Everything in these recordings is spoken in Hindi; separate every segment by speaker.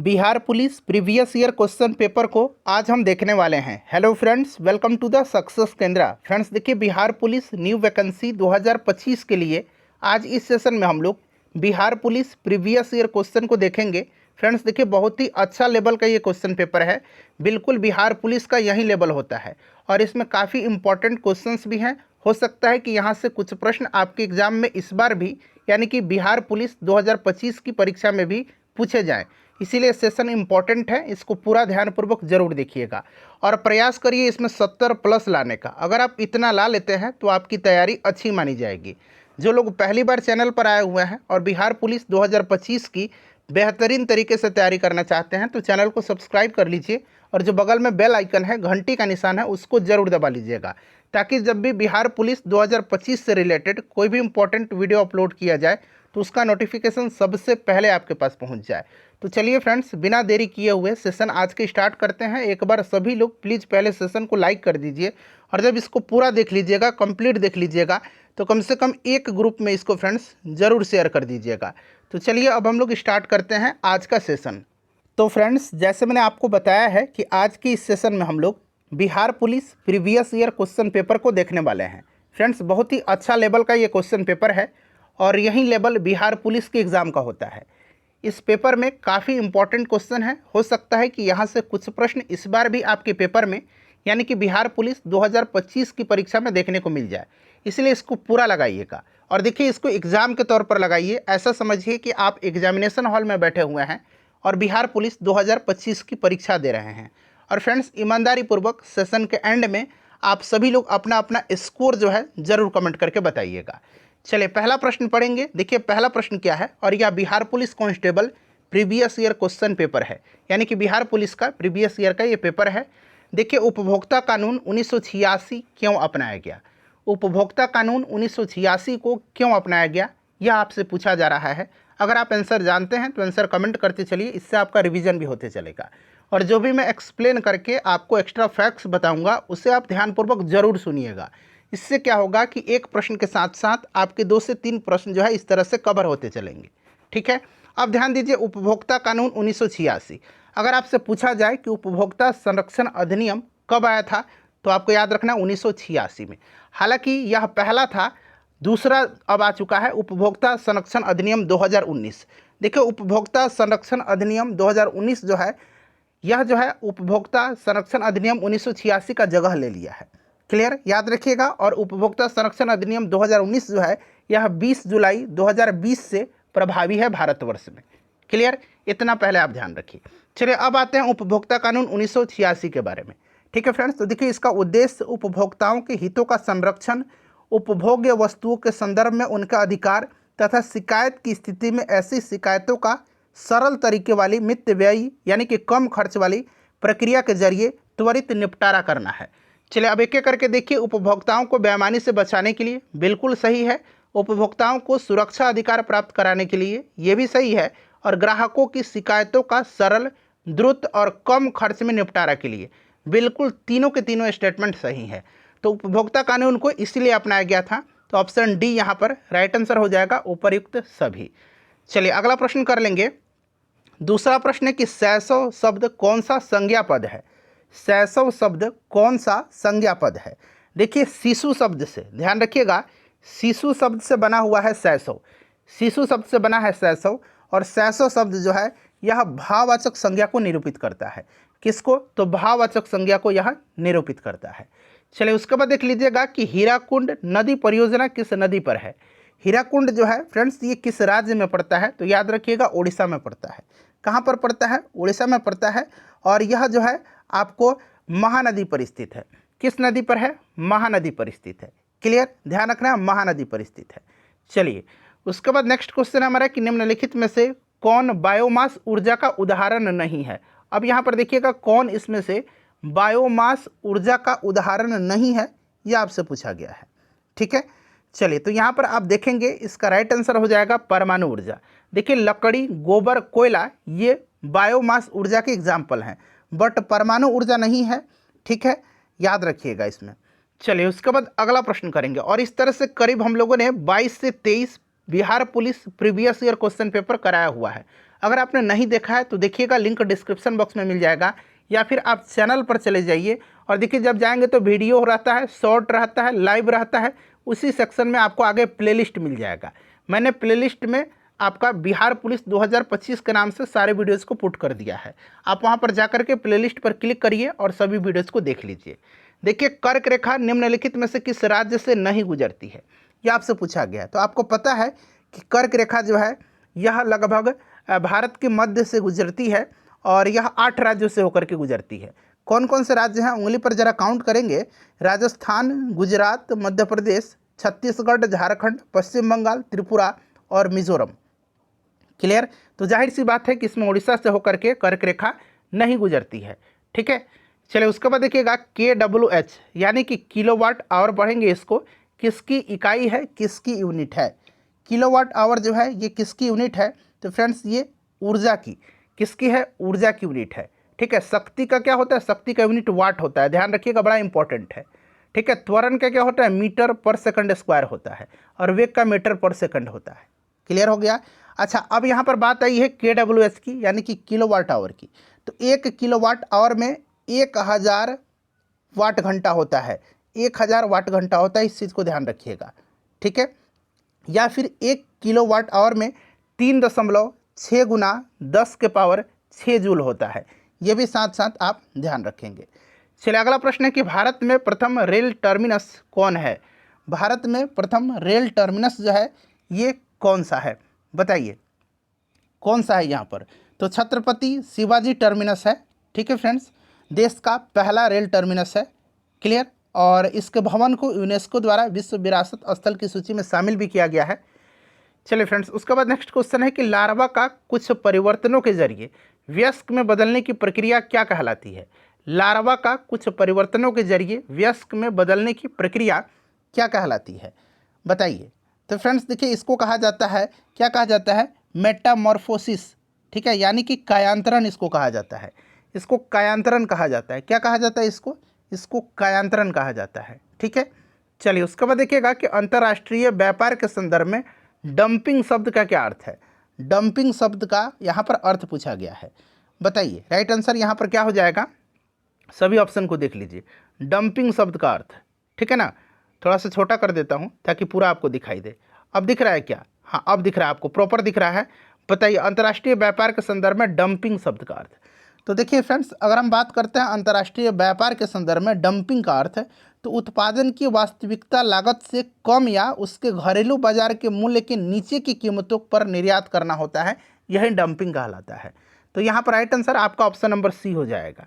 Speaker 1: Bihar police previous year question paper को आज हम देखने वाले हैं। Hello friends, welcome to the success Kendra. Friends देखिए, बिहार पुलिस न्यू वैकेंसी 2025 के लिए आज इस सेशन में हम लोग Bihar police previous year question को देखेंगे। फ्रेंड्स देखिए, बहुत ही अच्छा लेवल का ये क्वेश्चन पेपर है। बिल्कुल बिहार पुलिस का यही लेवल होता है और इसमें काफ़ी इंपॉर्टेंट क्वेश्चंस भी हैं। हो सकता है कि यहाँ से कुछ प्रश्न आपके एग्जाम में इस बार भी यानी कि बिहार पुलिस 2025 की परीक्षा में भी पूछे जाएँ, इसीलिए सेशन इंपॉर्टेंट है। इसको पूरा ध्यानपूर्वक जरूर देखिएगा और प्रयास करिए इसमें 70 प्लस लाने का। अगर आप इतना ला लेते हैं तो आपकी तैयारी अच्छी मानी जाएगी। जो लोग पहली बार चैनल पर आए हुए हैं और बिहार पुलिस 2025 की बेहतरीन तरीके से तैयारी करना चाहते हैं तो चैनल को सब्सक्राइब कर लीजिए और जो बगल में बेल आइकन है, घंटी का निशान है, उसको ज़रूर दबा लीजिएगा ताकि जब भी बिहार पुलिस 2025 से रिलेटेड कोई भी इंपॉर्टेंट वीडियो अपलोड किया जाए तो उसका नोटिफिकेशन सबसे पहले आपके पास पहुंच जाए। तो चलिए फ्रेंड्स, बिना देरी किए हुए सेशन आज के स्टार्ट करते हैं। एक बार सभी लोग प्लीज़ पहले सेशन को लाइक कर दीजिए और जब इसको पूरा देख लीजिएगा, कंप्लीट देख लीजिएगा, तो कम से कम एक ग्रुप में इसको फ्रेंड्स ज़रूर शेयर कर दीजिएगा। तो चलिए अब हम लोग स्टार्ट करते हैं आज का सेशन। तो फ्रेंड्स, जैसे मैंने आपको बताया है कि आज की इस सेशन में हम लोग Bihar police previous year question paper को देखने वाले हैं। फ्रेंड्स, बहुत ही अच्छा लेवल का ये क्वेश्चन पेपर है और यही लेवल बिहार पुलिस के एग्ज़ाम का होता है। इस पेपर में काफ़ी इंपॉर्टेंट क्वेश्चन है। हो सकता है कि यहाँ से कुछ प्रश्न इस बार भी आपके पेपर में यानी कि बिहार पुलिस 2025 की परीक्षा में देखने को मिल जाए, इसलिए इसको पूरा लगाइएगा। और देखिए, इसको एग्ज़ाम के तौर पर लगाइए। ऐसा समझिए कि आप एग्जामिनेशन हॉल में बैठे हुए हैं और बिहार पुलिस 2025 की परीक्षा दे रहे हैं। और फ्रेंड्स, ईमानदारी पूर्वक सेशन के एंड में आप सभी लोग अपना अपना स्कोर जो है ज़रूर कमेंट करके बताइएगा। चलिए पहला प्रश्न पढ़ेंगे। देखिए पहला प्रश्न क्या है, और यह Bihar police constable previous year question paper है, यानी कि बिहार पुलिस का प्रीवियस ईयर का ये पेपर है। देखिए, उपभोक्ता कानून 1986 क्यों अपनाया गया? उपभोक्ता कानून 1986 को क्यों अपनाया गया, यह आपसे पूछा जा रहा है। अगर आप आंसर जानते हैं तो आंसर कमेंट करते चलिए, इससे आपका रिवीजन भी होते चलेगा। और जो भी मैं एक्सप्लेन करके आपको एक्स्ट्रा फैक्ट्स बताऊंगा उसे आप ध्यानपूर्वक जरूर सुनिएगा। इससे क्या होगा कि एक प्रश्न के साथ साथ आपके 2 से 3 प्रश्न जो है इस तरह से कवर होते चलेंगे। ठीक है, अब ध्यान दीजिए, उपभोक्ता कानून 1986। अगर आपसे पूछा जाए कि उपभोक्ता संरक्षण अधिनियम कब आया था तो आपको याद रखना 1986 में। हालांकि यह पहला था, दूसरा अब आ चुका है उपभोक्ता संरक्षण अधिनियम 2019। देखिए, उपभोक्ता संरक्षण अधिनियम 2019 जो है, यह जो है उपभोक्ता संरक्षण अधिनियम 1986 का जगह ले लिया है। क्लियर, याद रखिएगा। और उपभोक्ता संरक्षण अधिनियम 2019 जो है, यह 20 जुलाई 2020 से प्रभावी है भारतवर्ष में। क्लियर, इतना पहले आप ध्यान रखिए। चलिए अब आते हैं उपभोक्ता कानून 1986 के बारे में। ठीक है फ्रेंड्स, तो देखिए, इसका उद्देश्य उपभोक्ताओं के हितों का संरक्षण, उपभोग्य वस्तुओं के संदर्भ में उनका अधिकार तथा शिकायत की स्थिति में ऐसी शिकायतों का सरल तरीके वाली मितव्ययी यानी कि कम खर्च वाली प्रक्रिया के जरिए त्वरित निपटारा करना है। चलिए अब एक एक करके देखिए। उपभोक्ताओं को बेईमानी से बचाने के लिए, बिल्कुल सही है। उपभोक्ताओं को सुरक्षा अधिकार प्राप्त कराने के लिए, ये भी सही है। और ग्राहकों की शिकायतों का सरल, द्रुत और कम खर्च में निपटारा के लिए, बिल्कुल तीनों के तीनों स्टेटमेंट सही है। तो उपभोक्ता कानून को इसीलिए अपनाया गया था। तो ऑप्शन डी यहाँ पर राइट आंसर हो जाएगा, उपर्युक्त सभी। चलिए अगला प्रश्न कर लेंगे। दूसरा प्रश्न है कि शैशव शब्द कौन सा संज्ञा पद है? शैशव शब्द कौन सा संज्ञा पद है? देखिए, शिशु शब्द से ध्यान रखिएगा, शिशु शब्द से बना हुआ है शैशव। शिशु शब्द से बना है शैशव और शैशव शब्द जो है यह भाववाचक संज्ञा को निरूपित करता है। किसको? तो भाववाचक संज्ञा को यह निरूपित करता है। चलिए उसके बाद देख लीजिएगा कि हीराकुंड नदी परियोजना किस नदी पर है? हीराकुंड जो है फ्रेंड्स, ये किस राज्य में पड़ता है? तो याद रखिएगा, उड़ीसा में पड़ता है। कहाँ पर पड़ता है? उड़ीसा में पड़ता है। और यह जो है आपको महानदी पर स्थित है। किस नदी पर है? महानदी पर स्थित है। क्लियर, ध्यान रखना, महानदी पर स्थित है। चलिए उसके बाद नेक्स्ट क्वेश्चन हमारा कि निम्नलिखित में से कौन बायोमास ऊर्जा का उदाहरण नहीं है? अब यहाँ पर देखिएगा, कौन इसमें से बायोमास ऊर्जा का उदाहरण नहीं है, यह आपसे पूछा गया है। ठीक है, चलिए तो यहाँ पर आप देखेंगे इसका राइट आंसर हो जाएगा परमाणु ऊर्जा। देखिए, लकड़ी, गोबर, कोयला ये बायोमास ऊर्जा के एग्जाम्पल हैं, बट परमाणु ऊर्जा नहीं है। ठीक है, याद रखिएगा इसमें। चलिए उसके बाद अगला प्रश्न करेंगे। और इस तरह से करीब हम लोगों ने 22 से 23 Bihar police previous year question paper कराया हुआ है। अगर आपने नहीं देखा है तो देखिएगा, लिंक डिस्क्रिप्शन बॉक्स में मिल जाएगा, या फिर आप चैनल पर चले जाइए और देखिए जब जाएंगे तो वीडियो रहता है, शॉर्ट रहता है, लाइव रहता है, उसी सेक्शन में आपको आगे प्लेलिस्ट मिल जाएगा। मैंने प्लेलिस्ट में आपका बिहार पुलिस 2025 के नाम से सारे वीडियोज़ को पुट कर दिया है। आप वहाँ पर जाकर के प्लेलिस्ट पर क्लिक करिए और सभी वीडियोज़ को देख लीजिए। देखिए, कर्क रेखा निम्नलिखित में से किस राज्य से नहीं गुजरती है, यह आपसे पूछा गया है। तो आपको पता है कि कर्क रेखा जो है यह लगभग भारत के मध्य से गुजरती है और यह 8 राज्यों से होकर के गुजरती है। कौन कौन से राज्य हैं, उंगली पर जरा काउंट करेंगे। राजस्थान, गुजरात, मध्य प्रदेश, छत्तीसगढ़, झारखंड, पश्चिम बंगाल, त्रिपुरा और मिजोरम। क्लियर। तो जाहिर सी बात है कि इसमें उड़ीसा से होकर के कर्क रेखा नहीं गुजरती है। ठीक है, चलिए उसके बाद देखिएगा KWH यानी कि किलोवाट आवर पढ़ेंगे। इसको किसकी इकाई है, किसकी यूनिट है। किलोवाट आवर जो है ये किसकी यूनिट है, तो फ्रेंड्स ये ऊर्जा की, किसकी है, ऊर्जा की यूनिट है। ठीक है, शक्ति का क्या होता है, शक्ति का यूनिट वाट होता है, ध्यान रखिएगा, बड़ा इंपॉर्टेंट है। ठीक है, त्वरण का क्या होता है, मीटर पर सेकंड स्क्वायर होता है, और वेग का मीटर पर सेकंड होता है। क्लियर हो गया। अच्छा, अब यहाँ पर बात आई है KWH की यानी कि किलोवाट आवर की। तो 1 किलोवाट आवर में 1000 वाट घंटा होता है, 1000 वाट घंटा होता है, इस चीज़ को ध्यान रखिएगा। ठीक है, या फिर 1 किलोवाट आवर में 3.6 गुना 10 के पावर 6 जूल होता है, ये भी साथ साथ आप ध्यान रखेंगे। चलिए अगला प्रश्न है कि भारत में प्रथम रेल टर्मिनस कौन है। भारत में प्रथम रेल टर्मिनस जो है ये कौन सा है, बताइए कौन सा है यहाँ पर। तो छत्रपति शिवाजी टर्मिनस है। ठीक है फ्रेंड्स, देश का पहला रेल टर्मिनस है। क्लियर। और इसके भवन को यूनेस्को द्वारा विश्व विरासत स्थल की सूची में शामिल भी किया गया है। चलिए फ्रेंड्स, उसके बाद नेक्स्ट क्वेश्चन है कि लार्वा का कुछ परिवर्तनों के जरिए वयस्क में बदलने की प्रक्रिया क्या कहलाती है। लार्वा का कुछ परिवर्तनों के जरिए वयस्क में बदलने की प्रक्रिया क्या कहलाती है, बताइए। तो फ्रेंड्स देखिए, इसको कहा जाता है, क्या कहा जाता है, मेटामॉर्फोसिस। ठीक है, यानी कि कायांतरण इसको कहा जाता है, इसको कायांतरण कहा जाता है। क्या कहा जाता है इसको कायांतरण कहा जाता है। ठीक है, चलिए उसके बाद देखिएगा कि अंतर्राष्ट्रीय व्यापार के संदर्भ में डंपिंग शब्द का क्या अर्थ है। डंपिंग शब्द का यहाँ पर अर्थ पूछा गया है, बताइए। राइट आंसर यहाँ पर क्या हो जाएगा, सभी ऑप्शन को देख लीजिए। डंपिंग शब्द का अर्थ, ठीक है ना, थोड़ा सा छोटा कर देता हूँ ताकि पूरा आपको दिखाई दे। अब दिख रहा है क्या, हाँ अब दिख रहा है, आपको प्रॉपर दिख रहा है। बताइए अंतर्राष्ट्रीय व्यापार के संदर्भ में डंपिंग शब्द का अर्थ। तो देखिए फ्रेंड्स, अगर हम बात करते हैं अंतर्राष्ट्रीय व्यापार के संदर्भ में डंपिंग का अर्थ है तो उत्पादन की वास्तविकता लागत से कम या उसके घरेलू बाजार के मूल्य के नीचे की कीमतों पर निर्यात करना होता है, यही डंपिंग कहलाता है। तो यहाँ पर राइट आंसर आपका ऑप्शन नंबर सी हो जाएगा।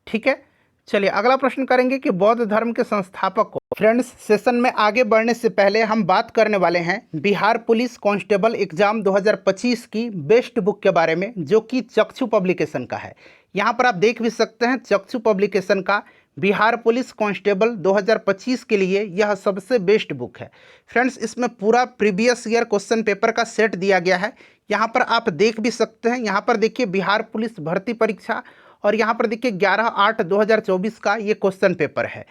Speaker 1: ठीक है, चलिए अगला प्रश्न करेंगे कि बौद्ध धर्म के संस्थापक को। फ्रेंड्स, सेशन में आगे बढ़ने से पहले हम बात करने वाले हैं बिहार पुलिस कांस्टेबल एग्जाम 2025 की बेस्ट बुक के बारे में, जो कि चक्षु पब्लिकेशन का है। यहाँ पर आप देख भी सकते हैं चक्षु पब्लिकेशन का बिहार पुलिस कांस्टेबल 2025 के लिए यह सबसे बेस्ट बुक है। फ्रेंड्स, इसमें पूरा प्रीवियस ईयर क्वेश्चन पेपर का सेट दिया गया है, यहाँ पर आप देख भी सकते हैं। यहाँ पर देखिए बिहार पुलिस भर्ती परीक्षा, और यहाँ पर देखिए 11/8/2024 का ये क्वेश्चन पेपर है।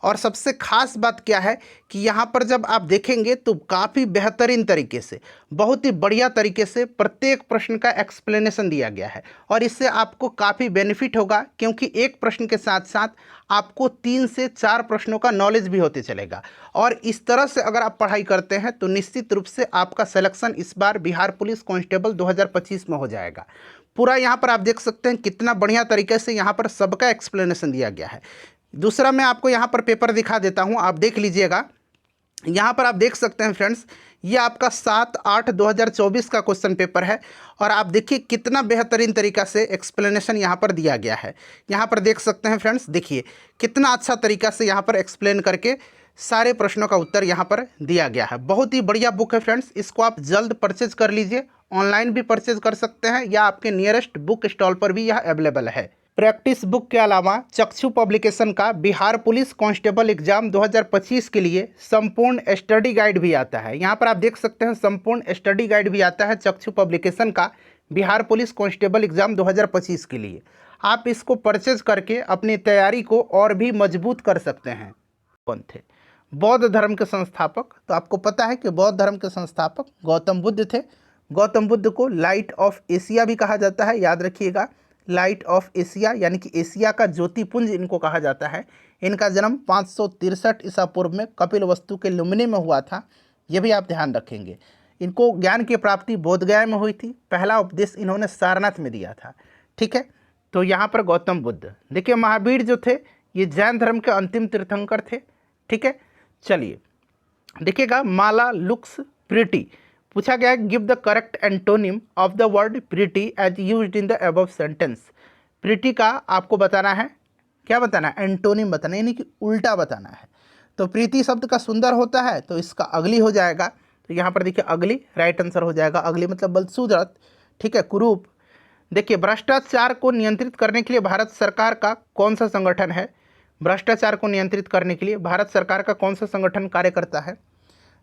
Speaker 1: और सबसे खास बात क्या है कि यहाँ पर जब आप देखेंगे तो काफ़ी बेहतरीन तरीके से, बहुत ही बढ़िया तरीके से प्रत्येक प्रश्न का एक्सप्लेनेशन दिया गया है, और इससे आपको काफ़ी बेनिफिट होगा, क्योंकि एक प्रश्न के साथ साथ आपको 3 से 4 प्रश्नों का नॉलेज भी होते चलेगा। और इस तरह से अगर आप पढ़ाई करते हैं तो निश्चित रूप से आपका सिलेक्शन इस बार बिहार पुलिस कांस्टेबल 2025 में हो जाएगा। पूरा यहाँ पर आप देख सकते हैं कितना बढ़िया तरीके से यहाँ पर सबका एक्सप्लेनेशन दिया गया है। दूसरा मैं आपको यहाँ पर पेपर दिखा देता हूँ, आप देख लीजिएगा। यहाँ पर आप देख सकते हैं फ्रेंड्स, ये आपका 7/8/2024 का क्वेश्चन पेपर है, और आप देखिए कितना बेहतरीन तरीका से एक्सप्लेनेशन यहाँ पर दिया गया है। यहाँ पर देख सकते हैं फ्रेंड्स, देखिए कितना अच्छा तरीका से यहाँ पर एक्सप्लेन करके सारे प्रश्नों का उत्तर यहाँ पर दिया गया है। बहुत ही बढ़िया बुक है फ्रेंड्स, इसको आप जल्द परचेज कर लीजिए। ऑनलाइन भी परचेज कर सकते हैं, या आपके नियरेस्ट बुक स्टॉल पर भी यह अवेलेबल है। प्रैक्टिस बुक के अलावा चक्षु पब्लिकेशन का बिहार पुलिस कांस्टेबल एग्जाम 2025 के लिए संपूर्ण स्टडी गाइड भी आता है। यहाँ पर आप देख सकते हैं संपूर्ण स्टडी गाइड भी आता है चक्षु पब्लिकेशन का बिहार पुलिस कांस्टेबल एग्जाम 2025 के लिए। आप इसको परचेज करके अपनी तैयारी को और भी मजबूत कर सकते हैं। कौन थे बौद्ध धर्म के संस्थापक? तो आपको पता है कि बौद्ध धर्म के संस्थापक गौतम बुद्ध थे। गौतम बुद्ध को लाइट ऑफ एशिया भी कहा जाता है, याद रखिएगा, लाइट ऑफ एशिया यानी कि एशिया का ज्योतिपुंज इनको कहा जाता है। इनका जन्म 563 ईसा पूर्व में कपिलवस्तु के लुम्बिनी में हुआ था, ये भी आप ध्यान रखेंगे। इनको ज्ञान की प्राप्ति बोधगया में हुई थी, पहला उपदेश इन्होंने सारनाथ में दिया था। ठीक है, तो यहाँ पर गौतम बुद्ध। देखिए महावीर जो थे ये जैन धर्म के अंतिम तीर्थंकर थे। ठीक है, चलिए देखिएगा, माला लुक्स प्रिटी पूछा गया है, give the correct antonym of the word pretty as used in the above sentence. Pretty का आपको बताना है, क्या बताना है, एंटोनिम बताना है, यानी कि उल्टा बताना है। तो प्रीति शब्द का सुंदर होता है तो इसका अगली हो जाएगा, तो यहाँ पर देखिए अगली राइट आंसर हो जाएगा। अगली मतलब बदसूरत। ठीक है, कुरूप। देखिए भ्रष्टाचार को नियंत्रित करने के लिए भारत सरकार का कौन सा संगठन है, भ्रष्टाचार को नियंत्रित करने के लिए भारत सरकार का कौन सा संगठन कार्य करता है।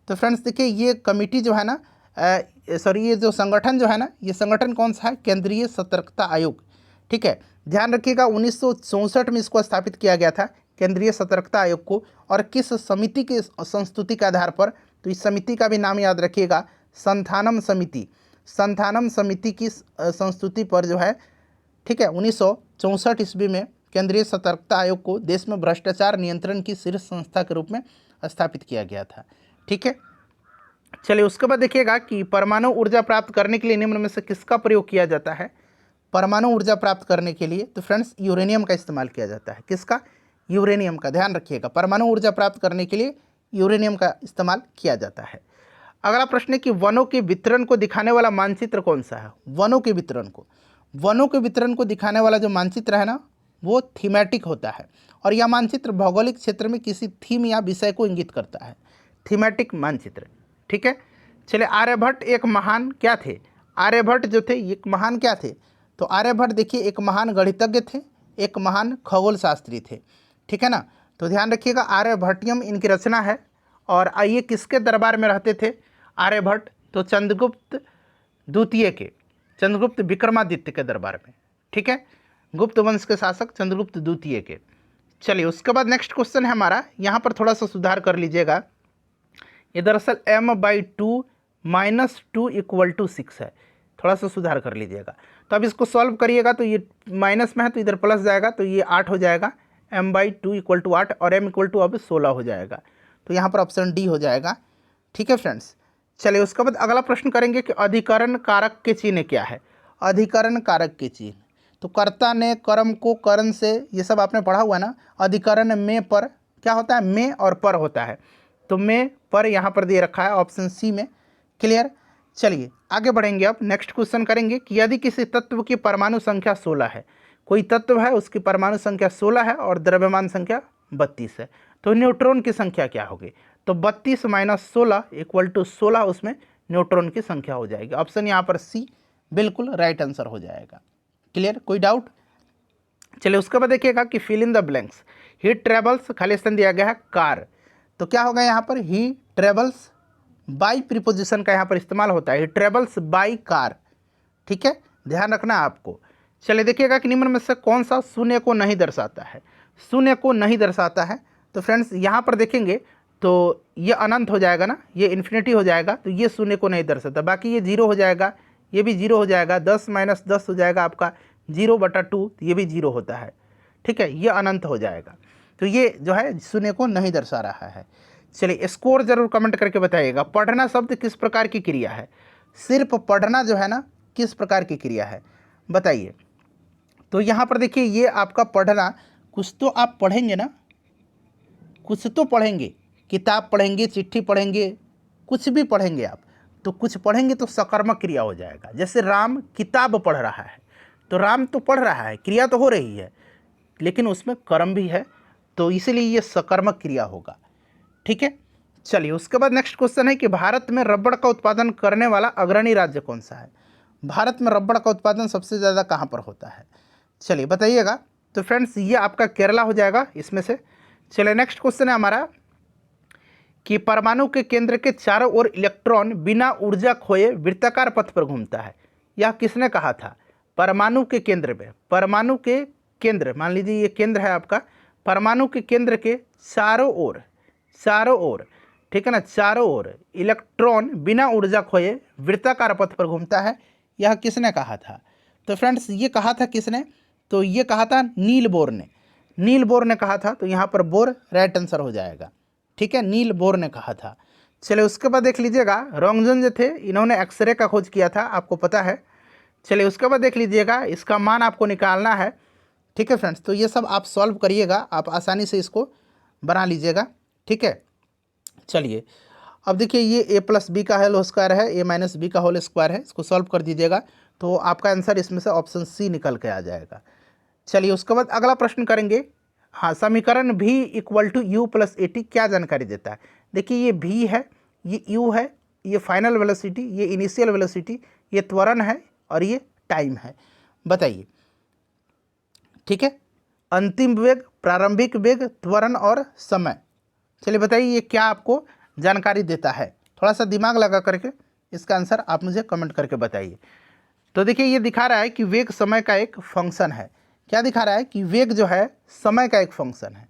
Speaker 1: तो फ्रेंड्स देखिए ये कमेटी जो है ना, ये जो संगठन जो है ना, ये संगठन कौन सा है, केंद्रीय सतर्कता आयोग। ठीक है, ध्यान रखिएगा 1964 में इसको स्थापित किया गया था, केंद्रीय सतर्कता आयोग को। और किस समिति के संस्तुति के आधार पर, तो इस समिति का भी नाम याद रखिएगा, संथानम समिति। संथानम समिति की संस्तुति पर जो है, ठीक है, 1964 ईस्वी में केंद्रीय सतर्कता आयोग को देश में भ्रष्टाचार नियंत्रण की शीर्ष संस्था के रूप में स्थापित किया गया था। ठीक है, चलिए उसके बाद देखिएगा कि परमाणु ऊर्जा प्राप्त करने के लिए निम्न में से किसका प्रयोग किया जाता है। परमाणु ऊर्जा प्राप्त करने के लिए तो फ्रेंड्स यूरेनियम का इस्तेमाल किया जाता है। किसका, यूरेनियम का, ध्यान रखिएगा, परमाणु ऊर्जा प्राप्त करने के लिए यूरेनियम का इस्तेमाल किया जाता है। अगला प्रश्न है कि वनों के वितरण को दिखाने वाला मानचित्र कौन सा है। वनों के वितरण को दिखाने वाला जो मानचित्र है ना, वो थीमेटिक होता है, और यह मानचित्र भौगोलिक क्षेत्र में किसी थीम या विषय को इंगित करता है, थीमेटिक मानचित्र। ठीक है, चलिए आर्यभट्ट एक महान क्या थे, आर्यभट्ट जो थे एक महान क्या थे, तो आर्यभट्ट देखिए एक महान गणितज्ञ थे, एक महान खगोल शास्त्री थे। ठीक है ना, तो ध्यान रखिएगा आर्यभट्टियम इनकी रचना है। और आइए किसके दरबार में रहते थे आर्यभट्ट, तो चंद्रगुप्त द्वितीय के, चंद्रगुप्त विक्रमादित्य के दरबार में। ठीक है, गुप्त वंश के शासक चंद्रगुप्त द्वितीय के। चलिए उसके बाद नेक्स्ट क्वेश्चन है हमारा, यहाँ पर थोड़ा सा सुधार कर लीजिएगा। ये दरअसल m/2 - 2 = 6 है, थोड़ा सा सुधार कर लीजिएगा। तो अब इसको सॉल्व करिएगा, तो ये माइनस में है तो इधर प्लस जाएगा, तो ये 8 हो जाएगा, m/2 = 8 और m = अब 16 हो जाएगा। तो यहाँ पर ऑप्शन डी हो जाएगा। ठीक है फ्रेंड्स, चलिए उसके बाद अगला प्रश्न करेंगे कि अधिकरण कारक के चिन्ह क्या है। अधिकरण कारक के चिन्ह, तो कर्ता ने कर्म को करण से, ये सब आपने पढ़ा हुआ ना। अधिकरण में पर क्या होता है, में और पर होता है, तो में पर यहाँ पर दे रखा है ऑप्शन सी में। क्लियर, चलिए आगे बढ़ेंगे। अब नेक्स्ट क्वेश्चन करेंगे कि यदि किसी तत्व की परमाणु संख्या 16 है, कोई तत्व है उसकी परमाणु संख्या 16 है और द्रव्यमान संख्या 32 है, तो न्यूट्रॉन की संख्या क्या होगी। तो 32 - 16 = 16, उसमें न्यूट्रॉन की संख्या हो जाएगी। ऑप्शन यहाँ पर सी बिल्कुल राइट आंसर हो जाएगा। क्लियर, कोई डाउट। चलिए उसके बाद देखिएगा कि fill in the blanks. He travels, खाली स्थान दिया गया है कार, तो क्या होगा यहाँ पर, ही ट्रेवल्स बाई प्रीपोजिशन का यहाँ पर इस्तेमाल होता है, ही ट्रेवल्स बाई कार। ठीक है, ध्यान रखना आपको। चलिए देखिएगा कि निम्न में से कौन सा शून्य को नहीं दर्शाता है। शून्य को नहीं दर्शाता है, तो फ्रेंड्स यहाँ पर देखेंगे तो ये अनंत हो जाएगा ना, ये इन्फिनिटी हो जाएगा, तो ये शून्य को नहीं दर्शाता। बाकी ये 0 हो जाएगा, ये भी 0 हो जाएगा, 10 - 10 हो जाएगा आपका 0/2, ये भी 0 होता है। ठीक है, ये अनंत हो जाएगा, तो ये जो है शून्य को नहीं दर्शा रहा है। चलिए स्कोर जरूर कमेंट करके बताइएगा। पढ़ना शब्द किस प्रकार की क्रिया है, सिर्फ पढ़ना जो है ना किस प्रकार की क्रिया है बताइए। तो यहाँ पर देखिए ये आपका पढ़ना, कुछ तो आप पढ़ेंगे ना, कुछ तो पढ़ेंगे, किताब पढ़ेंगे, चिट्ठी पढ़ेंगे, कुछ भी पढ़ेंगे आप, तो कुछ पढ़ेंगे तो सकर्मक क्रिया हो जाएगा। जैसे राम किताब पढ़ रहा है, तो राम तो पढ़ रहा है, क्रिया तो हो रही है, लेकिन उसमें कर्म भी है, तो इसीलिए ये सकर्मक क्रिया होगा। ठीक है, चलिए उसके बाद नेक्स्ट क्वेश्चन है कि भारत में रबड़ का उत्पादन करने वाला अग्रणी राज्य कौन सा है। भारत में रबड़ का उत्पादन सबसे ज़्यादा कहाँ पर होता है, चलिए बताइएगा। तो फ्रेंड्स ये आपका केरला हो जाएगा इसमें से। चलिए नेक्स्ट क्वेश्चन है हमारा कि परमाणु के केंद्र के चारों ओर इलेक्ट्रॉन बिना ऊर्जा खोए वृत्ताकार पथ पर घूमता है, यह किसने कहा था। परमाणु के केंद्र में, परमाणु के केंद्र, मान लीजिए ये केंद्र है आपका, परमाणु के केंद्र के चारों ओर ठीक है ना, चारों ओर इलेक्ट्रॉन बिना ऊर्जा खोए वृत्ताकार पथ पर घूमता है, यह किसने कहा था? तो फ्रेंड्स ये कहा था किसने? तो ये कहा था नील बोर ने। नील बोर ने कहा था, तो यहाँ पर बोर राइट आंसर हो जाएगा। ठीक है, नील बोर ने कहा था। चलिए उसके बाद देख लीजिएगा, रोंगजन जो थे इन्होंने एक्सरे का खोज किया था, आपको पता है। चलिए उसके बाद देख लीजिएगा, इसका मान आपको निकालना है। ठीक है फ्रेंड्स, तो ये सब आप सॉल्व करिएगा, आप आसानी से इसको बना लीजिएगा। ठीक है, चलिए अब देखिए ये a प्लस बी का होल स्क्वायर है, a माइनस बी का होल स्क्वायर है, इसको सॉल्व कर दीजिएगा तो आपका आंसर इसमें से ऑप्शन सी निकल के आ जाएगा। चलिए उसके बाद अगला प्रश्न करेंगे। हाँ, समीकरण v equal to u plus a t क्या जानकारी देता है? देखिए ये v है, ये u है, ये फाइनल वेलोसिटी, ये इनिशियल वेलोसिटी, ये त्वरण है और ये टाइम है। बताइए। ठीक है, अंतिम वेग, प्रारंभिक वेग, त्वरण और समय। चलिए बताइए ये क्या आपको जानकारी देता है? थोड़ा सा दिमाग लगा करके इसका आंसर आप मुझे कमेंट करके बताइए। तो देखिए ये दिखा रहा है कि वेग समय का एक फंक्शन है। क्या दिखा रहा है? कि वेग जो है समय का एक फंक्शन है।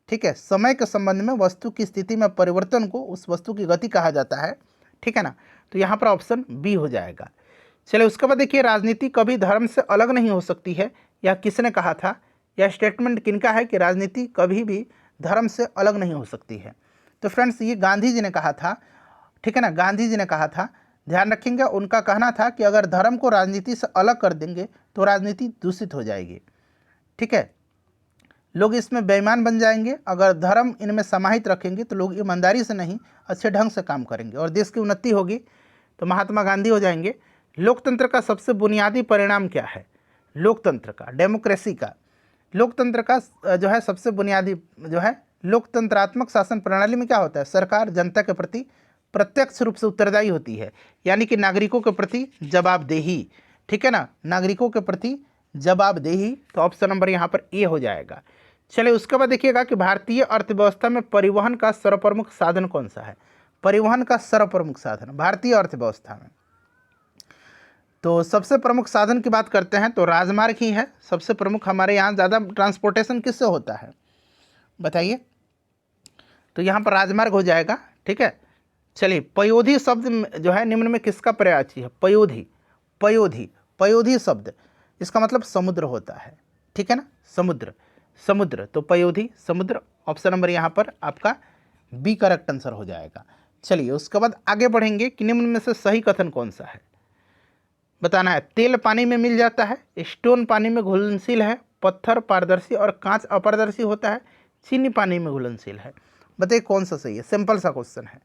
Speaker 1: ठीक है, समय के संबंध में वस्तु की स्थिति में परिवर्तन को उस वस्तु की गति कहा जाता है। ठीक है ना, तो यहाँ पर ऑप्शन बी हो जाएगा। चलिए उसके बाद देखिए, राजनीति कभी धर्म से अलग नहीं हो सकती है, यह किसने कहा था? यह स्टेटमेंट किनका है कि राजनीति कभी भी धर्म से अलग नहीं हो सकती है? तो फ्रेंड्स ये गांधी जी ने कहा था। ठीक है ना, गांधी जी ने कहा था। ध्यान रखेंगे, उनका कहना था कि अगर धर्म को राजनीति से अलग कर देंगे तो राजनीति दूषित हो जाएगी। ठीक है, लोग इसमें बेईमान बन जाएंगे। अगर धर्म इनमें समाहित रखेंगे तो लोग ईमानदारी से नहीं, अच्छे ढंग से काम करेंगे और देश की उन्नति होगी। तो महात्मा गांधी हो जाएंगे। लोकतंत्र का सबसे बुनियादी परिणाम क्या है? लोकतंत्र का, डेमोक्रेसी का, लोकतंत्र का जो है सबसे बुनियादी जो है लोकतंत्रात्मक शासन प्रणाली में क्या होता है? सरकार जनता के प्रति प्रत्यक्ष रूप से उत्तरदायी होती है, यानी कि नागरिकों के प्रति जवाबदेही। ठीक है ना, नागरिकों के प्रति जवाबदेही। तो ऑप्शन नंबर यहाँ पर ए हो जाएगा। चलिए उसके बाद देखिएगा कि भारतीय अर्थव्यवस्था में परिवहन का सर्वप्रमुख साधन कौन सा है? परिवहन का सर्वप्रमुख साधन भारतीय अर्थव्यवस्था में, तो सबसे प्रमुख साधन की बात करते हैं तो राजमार्ग ही है सबसे प्रमुख। हमारे यहाँ ज़्यादा ट्रांसपोर्टेशन किससे होता है बताइए? तो यहाँ पर राजमार्ग हो जाएगा। ठीक है, चलिए पयोधी शब्द जो है निम्न में किसका पर्यायवाची है? पयोधी। पयोधी, पयोधी शब्द इसका मतलब समुद्र होता है। ठीक है ना, समुद्र, समुद्र, तो पयोधी समुद्र। ऑप्शन नंबर यहाँ पर आपका बी करेक्ट आंसर हो जाएगा। चलिए उसके बाद आगे बढ़ेंगे कि निम्न में से सही कथन कौन सा है बताना है। तेल पानी में मिल जाता है, स्टोन पानी में घुलनशील है, पत्थर पारदर्शी और कांच अपारदर्शी होता है, चीनी पानी में घुलनशील है। बताइए कौन सा सही है? सिंपल सा क्वेश्चन है,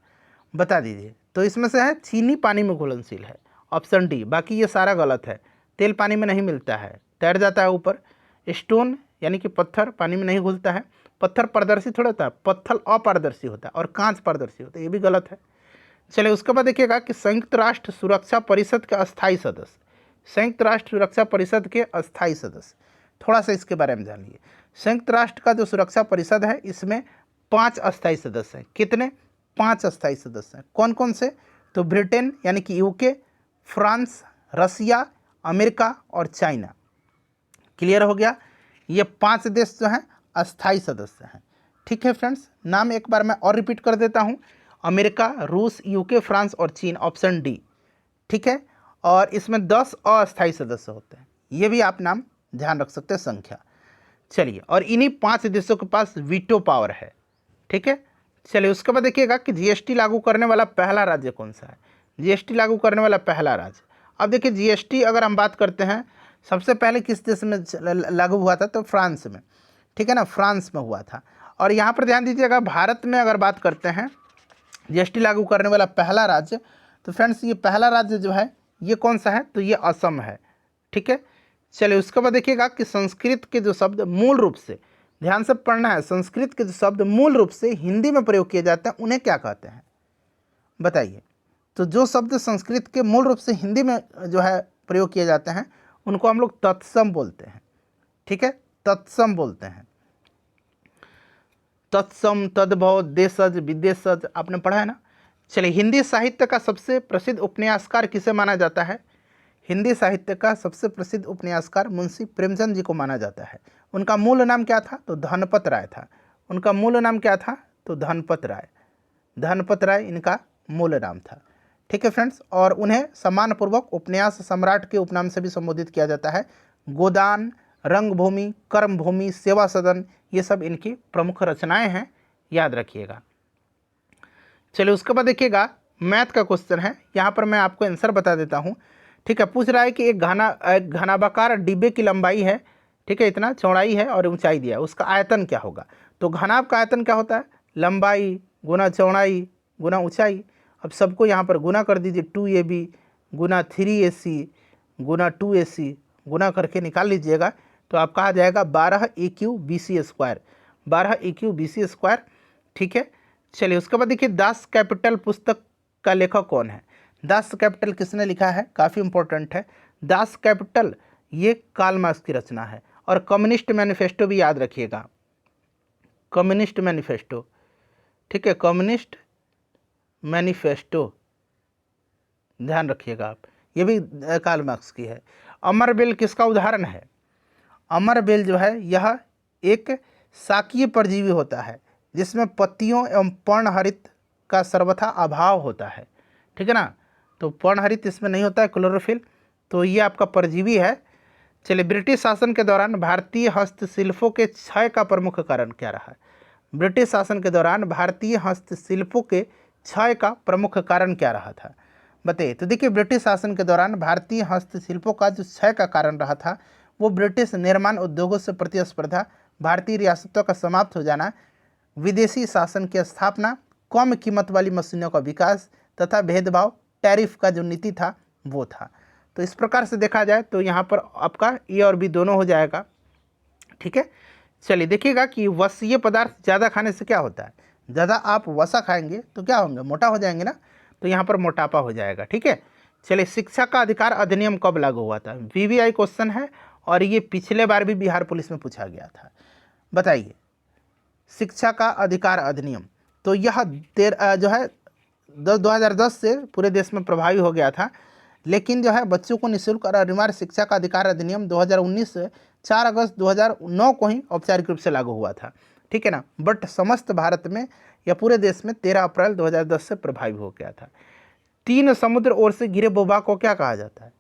Speaker 1: बता दीजिए। तो इसमें से है चीनी पानी में घुलनशील है, ऑप्शन डी। बाकी ये सारा गलत है। तेल पानी में नहीं मिलता है, तैर जाता है ऊपर। स्टोन यानी कि पत्थर पानी में नहीं घुलता है। पत्थर पारदर्शी थोड़ा होता है, पत्थर अपारदर्शी होता है और कांच पारदर्शी होता है, ये भी गलत है। चलिए उसके बाद देखिएगा कि संयुक्त राष्ट्र सुरक्षा परिषद के अस्थायी सदस्य, संयुक्त राष्ट्र सुरक्षा परिषद के अस्थायी सदस्य, थोड़ा सा इसके बारे में जानिए। संयुक्त राष्ट्र का जो सुरक्षा परिषद है इसमें 5 अस्थायी सदस्य हैं। कितने? 5 अस्थायी सदस्य हैं। कौन कौन से? तो ब्रिटेन यानी कि यूके, फ्रांस, रसिया, अमेरिका और चाइना। क्लियर हो गया? ये 5 देश जो हैं अस्थायी सदस्य हैं। ठीक है फ्रेंड्स, नाम एक बार मैं और रिपीट कर देता हूँ। अमेरिका, रूस, यूके, फ्रांस और चीन, ऑप्शन डी। ठीक है, और इसमें 10 अस्थायी सदस्य होते हैं, ये भी आप नाम ध्यान रख सकते हैं संख्या। चलिए, और इन्हीं 5 देशों के पास वीटो पावर है। ठीक है, चलिए उसके बाद देखिएगा कि जीएसटी लागू करने वाला पहला राज्य कौन सा है? जीएसटी लागू करने वाला पहला राज्य, अब देखिए जीएसटी अगर हम बात करते हैं सबसे पहले किस देश में लागू हुआ था? तो फ्रांस में। ठीक है ना, फ्रांस में हुआ था। और यहाँ पर ध्यान दीजिएगा, भारत में अगर बात करते हैं जीएसटी लागू करने वाला पहला राज्य, तो फ्रेंड्स ये पहला राज्य जो है ये कौन सा है? तो ये असम है। ठीक है, चलिए उसके बाद देखिएगा कि संस्कृत के जो शब्द मूल रूप से, ध्यान से पढ़ना है, संस्कृत के जो शब्द मूल रूप से हिंदी में प्रयोग किए जाते हैं उन्हें क्या कहते हैं बताइए? तो जो शब्द संस्कृत के मूल रूप से हिंदी में जो है प्रयोग किए जाते हैं उनको हम लोग तत्सम बोलते हैं। ठीक है, तत्सम बोलते हैं। तत्सम, तद्भव, देशज, विदेशज आपने पढ़ा है ना। चलिए हिंदी साहित्य का सबसे प्रसिद्ध उपन्यासकार किसे माना जाता है? हिंदी साहित्य का सबसे प्रसिद्ध उपन्यासकार मुंशी प्रेमचंद जी को माना जाता है। उनका मूल नाम क्या था? तो धनपत राय था। उनका मूल नाम क्या था? तो धनपत राय। धनपत राय इनका मूल नाम था। ठीक है फ्रेंड्स, और उन्हें सम्मानपूर्वक उपन्यास सम्राट के उपनाम से भी संबोधित किया जाता है। गोदान, रंगभूमि, कर्मभूमि, सेवा सदन, ये सब इनकी प्रमुख रचनाएं हैं, याद रखिएगा। चलिए उसके बाद देखिएगा मैथ का क्वेश्चन है, यहाँ पर मैं आपको आंसर बता देता हूँ। ठीक है, पूछ रहा है कि एक घनाभाकार डिब्बे की लंबाई है, ठीक है, इतना चौड़ाई है और ऊंचाई दिया है, उसका आयतन क्या होगा। तो घनाभ का आयतन क्या होता है, लंबाई गुना चौड़ाई गुना ऊंचाई। अब सबको यहाँ पर गुना कर दीजिए, 2AB गुना 3AC गुना 2AC गुना करके निकाल लीजिएगा, तो आपका आ जाएगा 12 EQ BC², 12 EQ BC²। ठीक है, चलिए उसके बाद देखिए दास कैपिटल पुस्तक का लेखक कौन है। दास कैपिटल किसने लिखा है, काफ़ी इंपॉर्टेंट है। दास कैपिटल ये कार्ल मार्क्स की रचना है। और कम्युनिस्ट मैनिफेस्टो भी याद रखिएगा, कम्युनिस्ट मैनिफेस्टो, ठीक है, कम्युनिस्ट मैनिफेस्टो ध्यान रखिएगा आप, ये भी कार्ल मार्क्स की है। अमर बेल किसका उदाहरण है। अमर बेल जो है यह एक शाकीय परजीवी होता है जिसमें पत्तियों एवं पर्णहरित का सर्वथा अभाव होता है। ठीक है ना, तो पर्णहरित इसमें नहीं होता है, क्लोरोफिल, तो ये आपका परजीवी है। चलिए ब्रिटिश शासन के दौरान भारतीय हस्तशिल्पों के क्षय का प्रमुख कारण क्या रहा है। ब्रिटिश शासन के दौरान भारतीय हस्तशिल्पों के क्षय का प्रमुख कारण क्या रहा था, बताइए। तो देखिए ब्रिटिश शासन के दौरान भारतीय हस्तशिल्पों का जो क्षय का कारण रहा था वो ब्रिटिश निर्माण उद्योगों से प्रतिस्पर्धा, भारतीय रियासतों का समाप्त हो जाना, विदेशी शासन की स्थापना, कम कीमत वाली मशीनों का विकास तथा भेदभाव, टैरिफ का जो नीति था वो था। तो इस प्रकार से देखा जाए तो यहाँ पर आपका ए और बी दोनों हो जाएगा। ठीक है, चलिए देखिएगा कि वसीय पदार्थ ज़्यादा खाने से क्या होता है। ज़्यादा आप वसा खाएंगे तो क्या होंगे, मोटा हो जाएंगे ना, तो यहाँ पर मोटापा हो जाएगा। ठीक है, चलिए शिक्षा का अधिकार अधिनियम कब लागू हुआ था। VVI क्वेश्चन है और ये पिछले बार भी बिहार पुलिस में पूछा गया था, बताइए। शिक्षा का अधिकार अधिनियम तो यह जो है 2010 से पूरे देश में प्रभावी हो गया था, लेकिन जो है बच्चों को निःशुल्क और अनिवार्य शिक्षा का अधिकार अधिनियम 2019 से 4 अगस्त 2009 को ही औपचारिक रूप से लागू हुआ था। ठीक है ना, बट समस्त भारत में या पूरे देश में 13 अप्रैल 2010 से प्रभावी हो गया था। 3 समुद्र ओर से घिरे भूभाग को क्या कहा जाता है।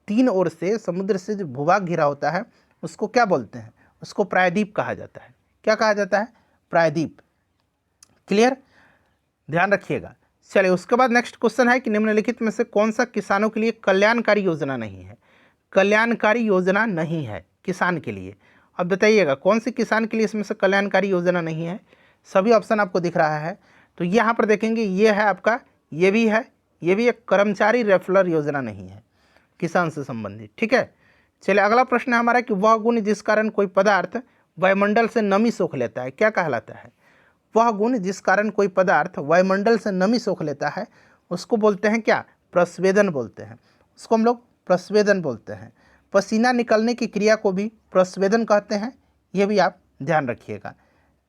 Speaker 1: 3 ओर से समुद्र से जो भूभाग घिरा होता है उसको क्या बोलते हैं, उसको प्रायद्वीप कहा जाता है। क्या कहा जाता है, प्रायद्वीप। क्लियर, ध्यान रखिएगा। चलिए उसके बाद नेक्स्ट क्वेश्चन है कि निम्नलिखित में से कौन सा किसानों के लिए कल्याणकारी योजना नहीं है। कल्याणकारी योजना नहीं है किसान के लिए। अब बताइएगा कौन सी किसान के लिए इसमें से कल्याणकारी योजना नहीं है। सभी ऑप्शन आपको दिख रहा है, तो यहाँ पर देखेंगे ये है आपका, ये भी है, ये भी एक कर्मचारी रेफरल योजना नहीं है किसान से संबंधित। ठीक है, चलिए अगला प्रश्न है हमारा कि वह गुण जिस कारण कोई पदार्थ वायुमंडल से नमी सोख लेता है क्या कहलाता है। वह गुण जिस कारण कोई पदार्थ वायुमंडल से नमी सोख लेता है उसको बोलते हैं क्या, प्रस्वेदन बोलते हैं, उसको हम लोग प्रस्वेदन बोलते हैं। पसीना निकलने की क्रिया को भी प्रस्वेदन कहते हैं, ये भी आप ध्यान रखिएगा।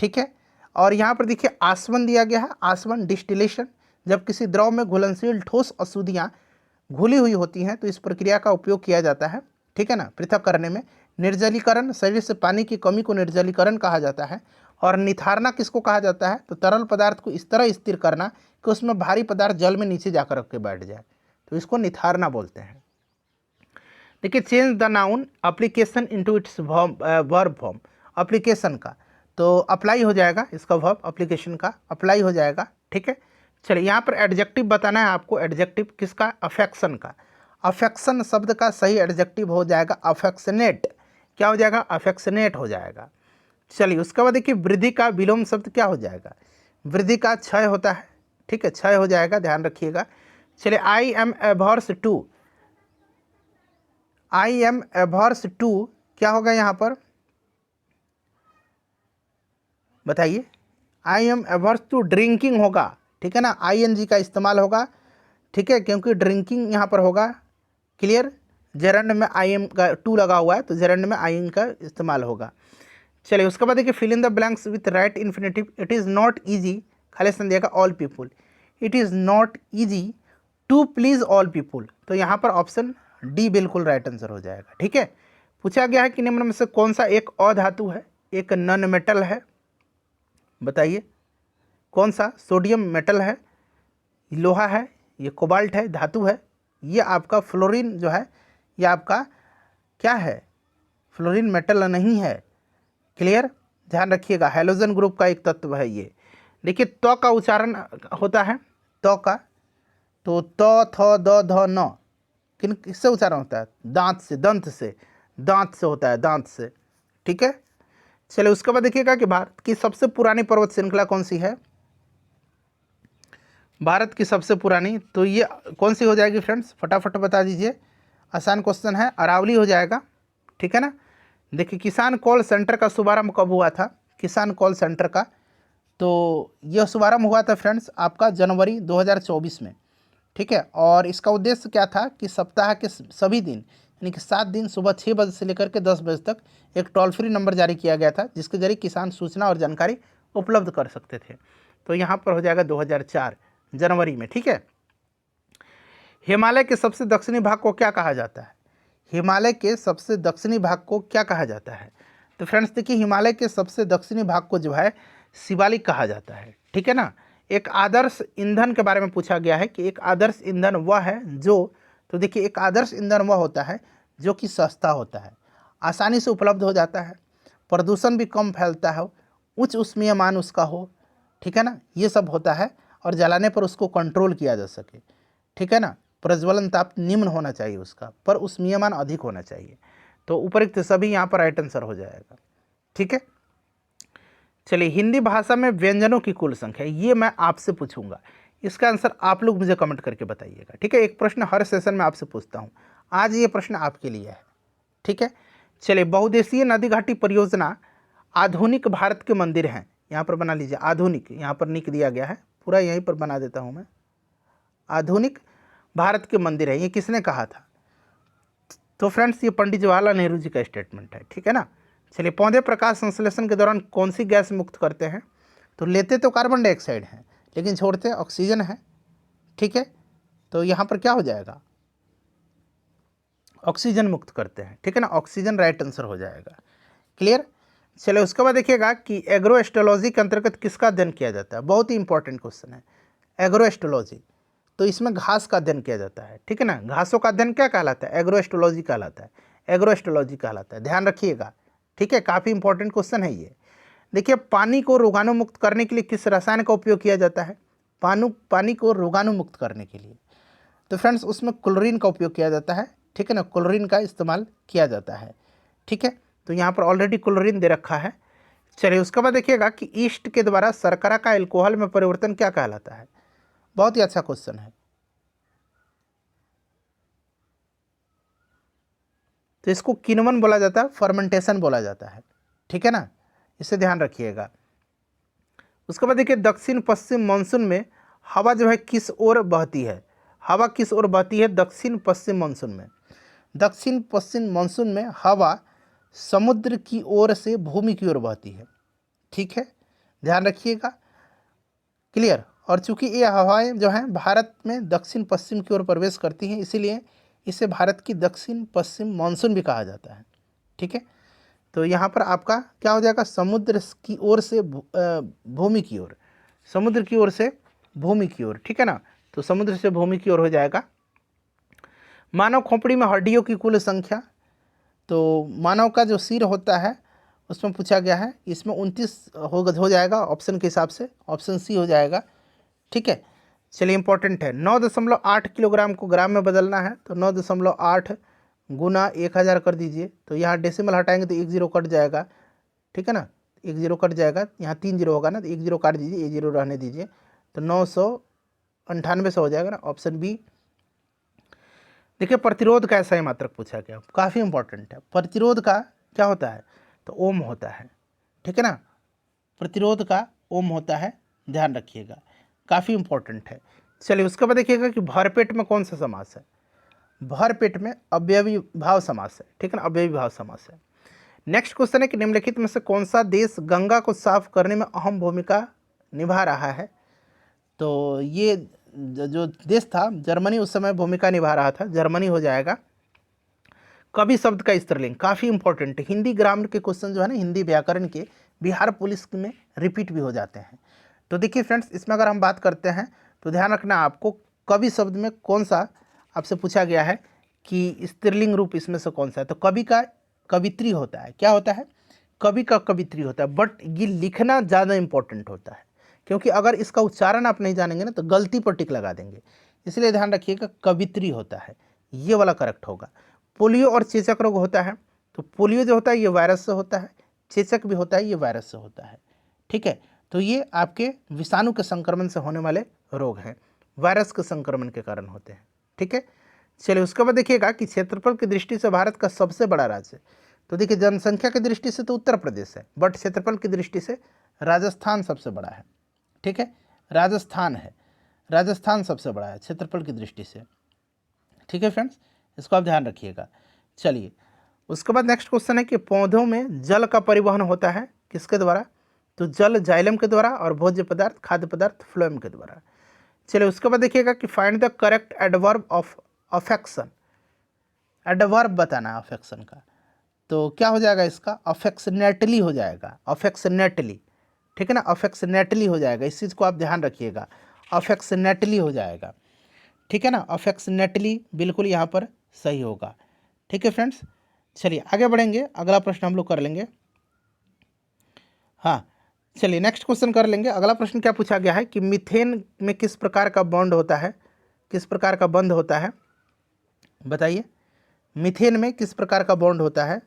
Speaker 1: ठीक है, और यहाँ पर देखिए आसवन दिया गया है, आसवन डिस्टिलेशन, जब किसी द्रव में घुलनशील ठोस अशुद्धियाँ घुली हुई होती हैं तो इस प्रक्रिया का उपयोग किया जाता है। ठीक है ना, पृथक करने में। निर्जलीकरण, शरीर से पानी की कमी को निर्जलीकरण कहा जाता है। और निथारना किसको कहा जाता है, तो तरल पदार्थ को इस तरह स्थिर करना कि उसमें भारी पदार्थ जल में नीचे जाकर रख के बैठ जाए, तो इसको निथारना बोलते हैं। देखिए change the noun application into its verb form, application का तो अप्लाई हो जाएगा, इसका वर्ब एप्लीकेशन का अप्लाई हो जाएगा। ठीक है, चलिए यहाँ पर एडजेक्टिव बताना है आपको। एडजेक्टिव किसका, अफेक्शन का। अफेक्शन शब्द का सही एडजेक्टिव हो जाएगा अफेक्शनेट। क्या हो जाएगा, अफेक्शनेट हो जाएगा। चलिए उसके बाद देखिए वृद्धि का विलोम शब्द क्या हो जाएगा, वृद्धि का क्षय होता है। ठीक है, क्षय हो जाएगा, ध्यान रखिएगा। चलिए I am averse to, I am averse to क्या होगा यहाँ पर, बताइए। I am averse to drinking होगा। ठीक है ना, ING का इस्तेमाल होगा। ठीक है, क्योंकि ड्रिंकिंग यहाँ पर होगा। क्लियर, जेरंड में IM का टू लगा हुआ है तो जेरंड में IN का इस्तेमाल होगा। चलिए उसके बाद देखिए fill in the blanks with right infinitive. It is not easy, खाली संदेगा all people. It is not easy to please all people, तो यहाँ पर ऑप्शन डी बिल्कुल राइट आंसर हो जाएगा। ठीक है, पूछा गया है कि निम्न में से कौन सा एक अधातु है, एक नॉन मेटल है, बताइए कौन सा सोडियम मेटल है, लोहा है, ये कोबाल्ट है, धातु है, ये आपका फ्लोरीन जो है ये आपका क्या है, फ्लोरीन मेटल नहीं है। क्लियर, ध्यान रखिएगा, हैलोजन ग्रुप का एक तत्व है ये। देखिए त का उच्चारण होता है, त का, तो त थ द ध न किससे उच्चारण होता है, दांत से, दंत से, दांत से होता है, दांत से। ठीक है, चलिए उसके बाद देखिएगा कि भारत की सबसे पुरानी पर्वत श्रृंखला कौन सी है। भारत की सबसे पुरानी, तो ये कौन सी हो जाएगी फ्रेंड्स, फटाफट बता दीजिए, आसान क्वेश्चन है, अरावली हो जाएगा। ठीक है ना। देखिए किसान कॉल सेंटर का शुभारंभ कब हुआ था, किसान कॉल सेंटर का, तो यह शुभारंभ हुआ था फ्रेंड्स आपका जनवरी 2024 में। ठीक है, और इसका उद्देश्य क्या था कि सप्ताह के सभी दिन यानी कि 7 दिन सुबह 6 बजे से लेकर के 10 बजे तक एक टोल फ्री नंबर जारी किया गया था, जिसके जरिए किसान सूचना और जानकारी उपलब्ध कर सकते थे। तो यहाँ पर हो जाएगा 2004 जनवरी में। ठीक है, हिमालय के सबसे दक्षिणी भाग को क्या कहा जाता है, हिमालय के सबसे दक्षिणी भाग को क्या कहा जाता है। तो फ्रेंड्स देखिए, हिमालय के सबसे दक्षिणी भाग को जो है शिवालिक कहा जाता है। ठीक है ना। एक आदर्श ईंधन के बारे में पूछा गया है कि एक आदर्श ईंधन वह है जो, तो देखिए एक आदर्श ईंधन वह होता है जो कि सस्ता होता है, आसानी से उपलब्ध हो जाता है, प्रदूषण भी कम फैलता है, उच्च ऊष्मीय मान उसका हो। ठीक है ना, ये सब होता है, और जलाने पर उसको कंट्रोल किया जा सके। ठीक है ना, प्रज्वलन ताप निम्न होना चाहिए उसका, पर ऊष्मीय मान अधिक होना चाहिए। तो उपरोक्त सभी यहाँ पर राइट आंसर हो जाएगा। ठीक है, चलिए हिंदी भाषा में व्यंजनों की कुल संख्या, ये मैं आपसे पूछूंगा, इसका आंसर आप लोग मुझे कमेंट करके बताइएगा। ठीक है, एक प्रश्न हर सेशन में आपसे पूछता हूँ, आज ये प्रश्न आपके लिए है। ठीक है, चलिए बहुउद्देशीय नदी घाटी परियोजना आधुनिक भारत के मंदिर हैं, यहाँ पर बना लीजिए आधुनिक, यहाँ पर निक दिया गया है, पूरा यहीं पर बना देता हूँ मैं, आधुनिक भारत के मंदिर है, ये किसने कहा था। तो फ्रेंड्स ये पंडित जवाहरलाल नेहरू जी का स्टेटमेंट है। ठीक है ना। चलिए पौधे प्रकाश संश्लेषण के दौरान कौन सी गैस मुक्त करते हैं, तो लेते तो कार्बन डाइऑक्साइड हैं लेकिन छोड़ते ऑक्सीजन है। ठीक है, तो यहाँ पर क्या हो जाएगा, ऑक्सीजन मुक्त करते हैं। ठीक है ना, ऑक्सीजन राइट आंसर हो जाएगा। क्लियर। चलिए उसके बाद देखिएगा कि एग्रोएस्ट्रोलॉजी के अंतर्गत किसका अध्ययन किया जाता है, बहुत ही इंपॉर्टेंट क्वेश्चन है एग्रोएस्ट्रोलॉजी। तो इसमें घास का अध्ययन किया जाता है। ठीक है ना, घासों का अध्ययन क्या कहलाता है, एग्रोएस्ट्रोलॉजी कहलाता है, एग्रोएस्ट्रोलॉजी कहलाता है, ध्यान रखिएगा। ठीक है, काफ़ी इंपॉर्टेंट क्वेश्चन है ये। देखिए पानी को रोगाणु मुक्त करने के लिए किस रसायन का उपयोग किया जाता है, पानी को रोगाणु मुक्त करने के लिए, तो फ्रेंड्स उसमें क्लोरीन का उपयोग किया जाता है। ठीक है ना, क्लोरीन का इस्तेमाल किया जाता है। ठीक है, तो यहाँ पर ऑलरेडी क्लोरीन दे रखा है। चलिए उसके बाद देखिएगा कि ईस्ट के द्वारा शर्करा का एल्कोहल में परिवर्तन क्या कहलाता है, बहुत ही अच्छा क्वेश्चन है। तो इसको किण्वन बोला जाता है, फर्मेंटेशन बोला जाता है। ठीक है ना, इसे ध्यान रखिएगा। उसके बाद देखिए दक्षिण पश्चिम मानसून में हवा जो है किस ओर बहती है, हवा किस ओर बहती है दक्षिण पश्चिम मानसून में, दक्षिण पश्चिम मानसून में हवा समुद्र की ओर से भूमि की ओर बहती है। ठीक है, ध्यान रखिएगा। क्लियर। और चूंकि ये हवाएं जो हैं भारत में दक्षिण पश्चिम की ओर प्रवेश करती हैं, इसीलिए इसे भारत की दक्षिण पश्चिम मानसून भी कहा जाता है। ठीक है, तो यहाँ पर आपका क्या हो जाएगा, समुद्र की ओर से भूमि की ओर, समुद्र की ओर से भूमि की ओर। ठीक है ना, तो समुद्र से भूमि की ओर हो जाएगा। मानव खोपड़ी में हड्डियों की कुल संख्या, तो मानव का जो सिर होता है उसमें पूछा गया है, इसमें 29 हो जाएगा ऑप्शन के हिसाब से, ऑप्शन सी हो जाएगा। ठीक है, चलिए इंपॉर्टेंट है, 9.8 किलोग्राम को ग्राम में बदलना है, तो 9.8 गुना 1000 कर दीजिए, तो यहाँ डेसिमल हटाएंगे तो 1 0 कट जाएगा। ठीक है ना, 1 0 कट जाएगा, यहाँ 3 0 होगा ना, तो 1 0 काट दीजिए, 1 0 रहने दीजिए, तो 998 से हो जाएगा ना, ऑप्शन बी। देखिए प्रतिरोध का ऐसा ही मात्रक पूछा गया, काफ़ी इंपॉर्टेंट है, प्रतिरोध का क्या होता है, तो ओम होता है। ठीक है ना, प्रतिरोध का ओम होता है, ध्यान रखिएगा, काफ़ी इंपॉर्टेंट है। चलिए उसके बाद देखिएगा कि भरपेट में कौन सा समास है, भरपेट में अव्ययी भाव समास है। ठीक है ना, अव्ययी भाव समास है। नेक्स्ट क्वेश्चन है कि निम्नलिखित में से कौन सा देश गंगा को साफ करने में अहम भूमिका निभा रहा है, तो ये जो देश था जर्मनी उस समय भूमिका निभा रहा था, जर्मनी हो जाएगा। कवि शब्द का स्त्रीलिंग काफ़ी इंपॉर्टेंट है, हिंदी ग्रामर के क्वेश्चन जो है ना, हिंदी व्याकरण के बिहार पुलिस में रिपीट भी हो जाते हैं। तो देखिए फ्रेंड्स, इसमें अगर हम बात करते हैं तो ध्यान रखना आपको कवि शब्द में कौन सा आपसे पूछा गया है कि स्त्रीलिंग रूप इसमें से कौन सा है। तो कवि का कवित्री होता है। क्या होता है? कवि का कवित्री होता है। बट ये लिखना ज़्यादा इंपॉर्टेंट होता है, क्योंकि अगर इसका उच्चारण आप नहीं जानेंगे ना तो गलती पर टिक लगा देंगे। इसलिए ध्यान रखिएगा, कवित्री होता है, ये वाला करेक्ट होगा। पोलियो और चेचक रोग होता है। तो पोलियो जो होता है ये वायरस से होता है, चेचक भी होता है ये वायरस से होता है। ठीक है, तो ये आपके विषाणु के संक्रमण से होने वाले रोग हैं, वायरस के संक्रमण के कारण होते हैं। ठीक है, चलिए उसके बाद देखिएगा कि क्षेत्रफल की दृष्टि से भारत का सबसे बड़ा राज्य। तो देखिए जनसंख्या की दृष्टि से तो उत्तर प्रदेश है, बट क्षेत्रफल की दृष्टि से राजस्थान सबसे बड़ा है। ठीक है, राजस्थान है, राजस्थान सबसे बड़ा है क्षेत्रफल की दृष्टि से। ठीक है फ्रेंड्स, इसको आप ध्यान रखिएगा। चलिए उसके बाद नेक्स्ट क्वेश्चन है कि पौधों में जल का परिवहन होता है किसके द्वारा? तो जल जाइलम के द्वारा और भोज्य पदार्थ खाद्य पदार्थ फ्लोएम के द्वारा। चलिए उसके बाद देखिएगा कि find the correct adverb of affection. Adverb बताना है अफेक्शन का, तो क्या हो जाएगा इसका? अफेक्शनेटली हो जाएगा, अफेक्शनेटली। ठीक है ना, अफेक्शनेटली हो जाएगा, इस चीज़ को आप ध्यान रखिएगा, अफेक्शनेटली हो जाएगा। ठीक है ना, अफेक्शनेटली बिल्कुल यहाँ पर सही होगा। ठीक है फ्रेंड्स, चलिए आगे बढ़ेंगे, अगला प्रश्न हम लोग कर लेंगे। हाँ चलिए नेक्स्ट क्वेश्चन कर लेंगे। अगला प्रश्न क्या पूछा गया है कि मीथेन में किस प्रकार का बॉन्ड होता है, किस प्रकार का बंध होता है, बताइए। मीथेन में किस प्रकार का बॉन्ड होता है?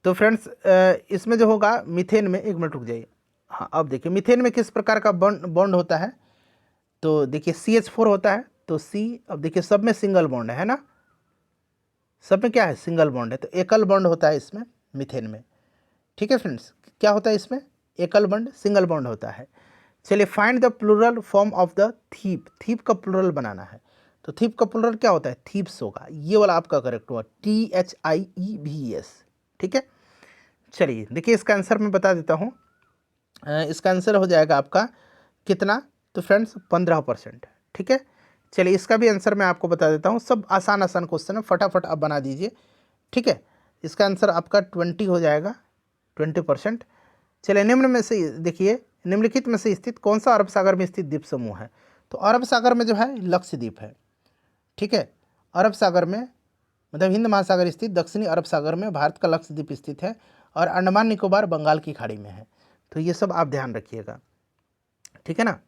Speaker 1: तो फ्रेंड्स इसमें जो होगा मीथेन में, एक मिनट रुक जाइए। हाँ अब देखिए मीथेन में किस प्रकार का बॉन्ड होता है? तो देखिए CH4 होता है, तो C, अब देखिए सब में सिंगल बॉन्ड है ना, सब में क्या है? सिंगल बॉन्ड है, तो एकल बॉन्ड होता है इसमें मीथेन में। ठीक है फ्रेंड्स, क्या होता है इसमें? एकल बॉन्ड, सिंगल बॉन्ड होता है। चलिए find the plural form of the thief. Thief का प्लूरल बनाना है, तो थीप का प्लूरल क्या होता है? थीप्स होगा, ये वाला आपका करेक्ट हुआ, THIEVES। ठीक है, चलिए देखिए इसका आंसर मैं बता देता हूँ। इसका आंसर हो जाएगा आपका कितना? तो फ्रेंड्स 15%। ठीक है, चलिए इसका भी आंसर मैं आपको बता देता हूँ। सब आसान आसान क्वेश्चन है, फटाफट आप बना दीजिए। ठीक है, इसका आंसर आपका 20 हो जाएगा, 20%। चलिए निम्न में से देखिए, निम्नलिखित में से स्थित कौन सा अरब सागर में स्थित द्वीप समूह है? तो अरब सागर में जो है लक्षद्वीप है। ठीक है, अरब सागर में मतलब हिंद महासागर स्थित दक्षिणी अरब सागर में भारत का लक्षद्वीप स्थित है, और अंडमान निकोबार बंगाल की खाड़ी में है। तो ये सब आप ध्यान रखिएगा। ठीक है ना,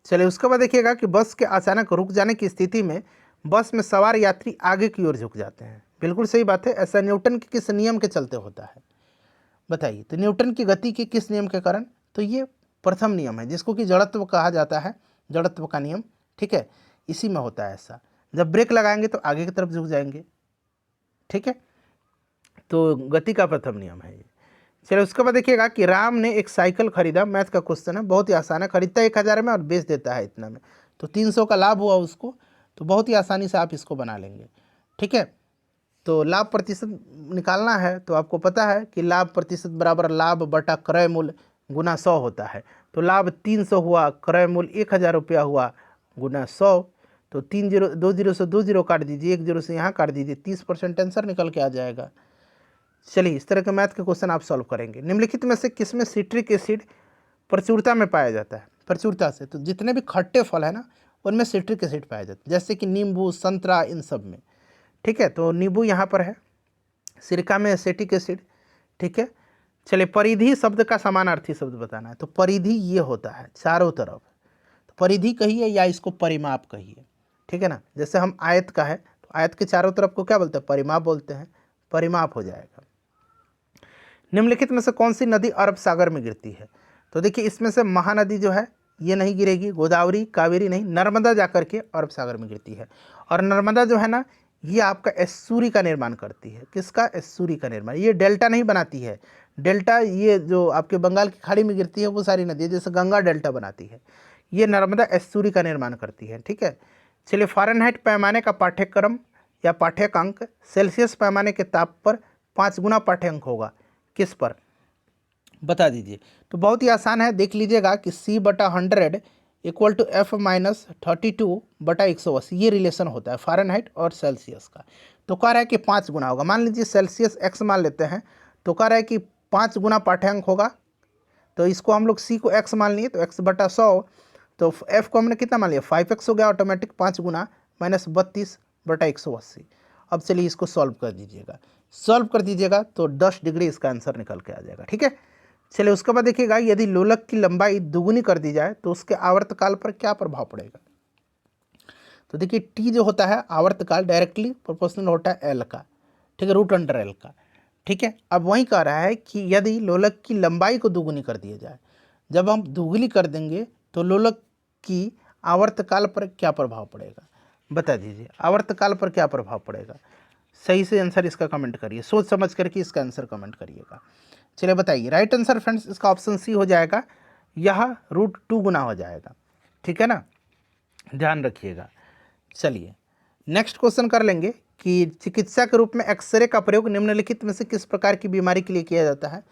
Speaker 1: चलिए उसके बाद देखिएगा कि बस के अचानक रुक जाने की स्थिति में बस में सवार यात्री आगे की ओर झुक जाते हैं। बिल्कुल सही बात है, ऐसा न्यूटन के किस नियम के चलते होता है बताइए? तो न्यूटन की गति के किस नियम के कारण? तो ये प्रथम नियम है, जिसको कि जड़त्व कहा जाता है, जड़त्व का नियम। ठीक है, इसी में होता है ऐसा, जब ब्रेक लगाएंगे तो आगे की तरफ झुक जाएंगे। ठीक है, तो गति का प्रथम नियम है ये। चलिए उसके बाद देखिएगा कि राम ने एक साइकिल खरीदा। मैथ का क्वेश्चन है, बहुत ही आसान है, खरीदता 1000 में और बेच देता है इतना में, तो 300 का लाभ हुआ उसको। तो बहुत ही आसानी से आप इसको बना लेंगे। ठीक है, तो लाभ प्रतिशत निकालना है, तो आपको पता है कि लाभ प्रतिशत बराबर लाभ बटा क्रय मूल्य गुना 100 होता है। तो लाभ 300 हुआ, क्रय मूल्य 1000 रुपया हुआ, गुना 100। तो 2 जीरो से 2 जीरो काट दीजिए, 1 जीरो से यहाँ काट दीजिए, 30% आंसर निकल के आ जाएगा। चलिए इस तरह के मैथ के क्वेश्चन आप सॉल्व करेंगे। निम्नलिखित में से किसमें सिट्रिक एसिड प्रचुरता में पाया जाता है? प्रचुरता से, तो जितने भी खट्टे फल है ना उनमें सिट्रिक एसिड पाया जाता है, जैसे कि नींबू, संतरा, इन सब में। ठीक है, तो नींबू यहाँ पर है, सिरका में एसिटिक एसिड। ठीक है, चलिए परिधि शब्द का समानार्थी शब्द बताना है। तो परिधि ये होता है चारों तरफ, तो परिधि कहिए या इसको परिमाप कहिए। ठीक है ना, जैसे हम आयत का है तो आयत के चारों तरफ को क्या बोलते हैं? परिमाप बोलते हैं, परिमाप हो जाएगा। निम्नलिखित में से कौन सी नदी अरब सागर में गिरती है? तो देखिए इसमें से महानदी जो है ये नहीं गिरेगी, गोदावरी, कावेरी नहीं, नर्मदा जाकर के अरब सागर में गिरती है। और नर्मदा जो है ना ये आपका एस्सूरी का निर्माण करती है। किसका? एस्सूरी का निर्माण। ये डेल्टा नहीं बनाती है, डेल्टा ये जो आपके बंगाल की खाड़ी में गिरती है वो सारी नदी है, जैसे गंगा डेल्टा बनाती है, ये नर्मदा एस्सूरी का निर्माण करती है। ठीक है, चलिए फ़ारेनहाइट पैमाने का पाठ्यक्रम या पाठ्यकांक सेल्सियस पैमाने के ताप पर 5 गुना पाठ्यांक होगा, किस पर? बता दीजिए। तो बहुत ही आसान है, देख लीजिएगा कि C/100 इक्वल टू F-32/180, ये रिलेशन होता है फ़ारेनहाइट और सेल्सियस का। तो कह रहा है कि 5 गुना होगा। मान लीजिए सेल्सियस x मान लेते हैं, तो कह रहा है कि 5 गुना पाठ्यांक होगा तो इसको हम लोग सी को एक्स मान लिए, तो एक्स बटा 100, तो एफ को हमने कितना मान लिया 5x हो गया ऑटोमेटिक, 5 गुना माइनस 32 बटा 180। अब चलिए इसको सॉल्व कर दीजिएगा, सॉल्व कर दीजिएगा तो 10 डिग्री इसका आंसर निकल के आ जाएगा। ठीक है, चलिए उसके बाद देखिएगा यदि लोलक की लंबाई दुगुनी कर दी जाए तो उसके आवर्तकाल पर क्या प्रभाव पड़ेगा। तो देखिए टी जो होता है आवर्तकाल डायरेक्टली प्रोपोर्शनल होता है एल का, ठीक है, रूट अंडर एल का। ठीक है, अब वही कह रहा है कि यदि लोलक की लंबाई को दुगुनी कर दिया जाए, जब हम दुगुनी कर देंगे तो लोलक की आवर्तकाल पर क्या प्रभाव पड़ेगा, बता दीजिए, आवर्तकाल पर क्या प्रभाव पड़ेगा। सही से आंसर इसका कमेंट करिए, सोच समझ करके इसका आंसर कमेंट करिएगा। चलिए बताइए, राइट आंसर फ्रेंड्स इसका ऑप्शन सी हो जाएगा, यह √2 गुना हो जाएगा। ठीक है ना, ध्यान रखिएगा। चलिए नेक्स्ट क्वेश्चन कर लेंगे कि चिकित्सा के रूप में एक्सरे का प्रयोग निम्नलिखित में से किस प्रकार की बीमारी के लिए किया जाता है।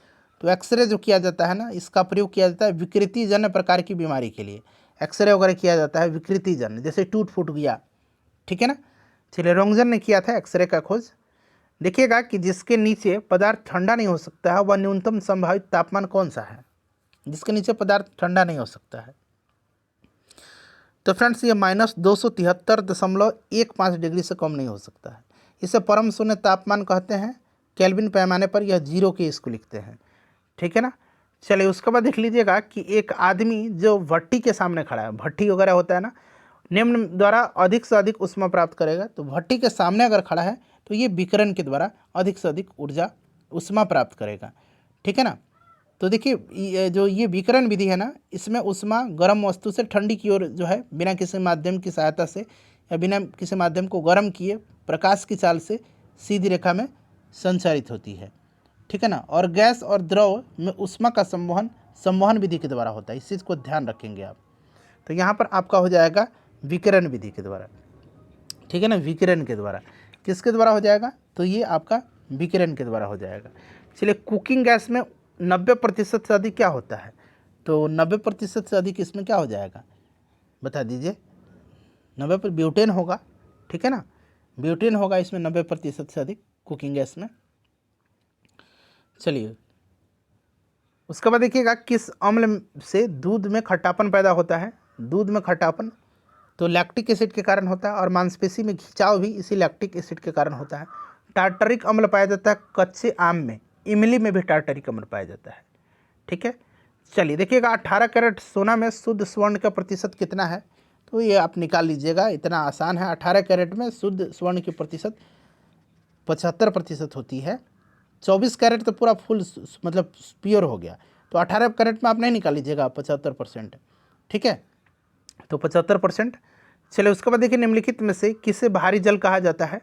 Speaker 1: तो एक्सरे जो किया जाता है ना, इसका प्रयोग किया जाता है विकृति जन्य प्रकार की बीमारी के लिए, एक्सरे वगैरह किया जाता है विकृति जन्य, जैसे टूट फूट गया। ठीक है ना, चलिए रोंगजन ने किया था एक्सरे का खोज। देखिएगा कि जिसके नीचे पदार्थ ठंडा नहीं हो सकता है वह न्यूनतम संभावित तापमान कौन सा है, जिसके नीचे पदार्थ ठंडा नहीं हो सकता है। तो फ्रेंड्स ये -273.15 डिग्री से कम नहीं हो सकता है, इसे परम शून्य तापमान कहते हैं। केल्विन पैमाने पर यह 0 के इसको लिखते हैं। ठीक है ना, चलिए उसके बाद देख लीजिएगा कि एक आदमी जो भट्टी के सामने खड़ा है, भट्टी वगैरह होता है ना, निम्न द्वारा अधिक से अधिक ऊष्मा प्राप्त करेगा। तो भट्टी के सामने अगर खड़ा है तो ये विकिरण के द्वारा अधिक से अधिक ऊर्जा ऊष्मा प्राप्त करेगा। ठीक है ना, तो देखिए जो ये विकिरण विधि है ना, इसमें ऊष्मा गर्म वस्तु से ठंडी की ओर जो है बिना किसी माध्यम की सहायता से या बिना किसी माध्यम को गर्म किए प्रकाश की चाल से सीधी रेखा में संचारित होती है। ठीक है ना, और गैस और द्रव में ऊष्मा का संवहन विधि के द्वारा होता है, इस चीज़ को ध्यान रखेंगे आप। तो यहाँ पर आपका हो जाएगा विकिरण विधि के द्वारा। ठीक है ना, विकिरण के द्वारा, किसके द्वारा हो जाएगा, तो ये आपका विकिरण के द्वारा हो जाएगा। चलिए कुकिंग गैस में 90% से अधिक क्या होता है, तो 90% से अधिक इसमें क्या हो जाएगा, बता दीजिए। 90 पर ब्यूटेन होगा। ठीक है ना, ब्यूटेन होगा इसमें 90% से अधिक कुकिंग गैस में। चलिए उसके बाद देखिएगा किस अम्ल से दूध में खट्टापन पैदा होता है। दूध में खट्टापन तो लैक्टिक एसिड के कारण होता है, और मांसपेशी में खिंचाव भी इसी लैक्टिक एसिड के कारण होता है। टार्टरिक अम्ल पाया जाता है कच्चे आम में, इमली में भी टार्टरिक अम्ल पाया जाता है। ठीक है, चलिए देखिएगा 18 कैरेट सोना में शुद्ध स्वर्ण का प्रतिशत कितना है, तो ये आप निकाल लीजिएगा, इतना आसान है। 18 कैरेट में शुद्ध स्वर्ण की प्रतिशत 75% होती है। 24 कैरेट तो पूरा फुल मतलब प्योर हो गया, तो 18 कैरेट में आप नहीं निकाल लीजिएगा 75%। ठीक है, तो 75%। चलिए उसके बाद देखिए निम्नलिखित में से किसे भारी जल कहा जाता है।